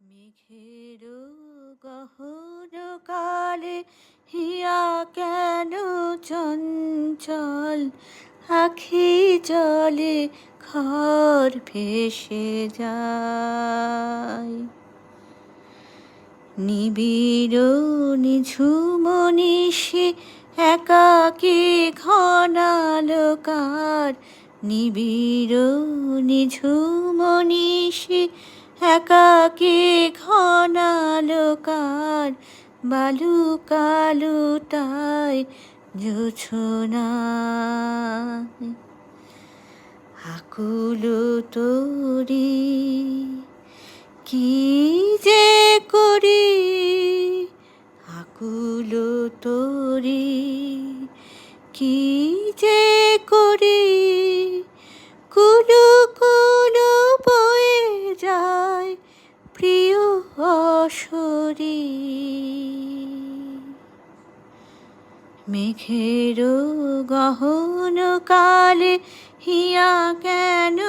মেঘের গহন কালে হিয়া কেন চঞ্চল, আখি জলে ঘর ভেসে যায়। নিবিড় নিঝুম নিশি একাকী ঘনালোকার, নিবিড় নিঝুম নিশি একাকী ঘনালোকার, বালুকালুটায় জোছনায় আকুল তরি কি যে করি, আকুল তরি কি যে করি, কুলু কুলু বয়ে যায় প্রিয় অশরী। মেঘের গহন কালে হিয়া কেন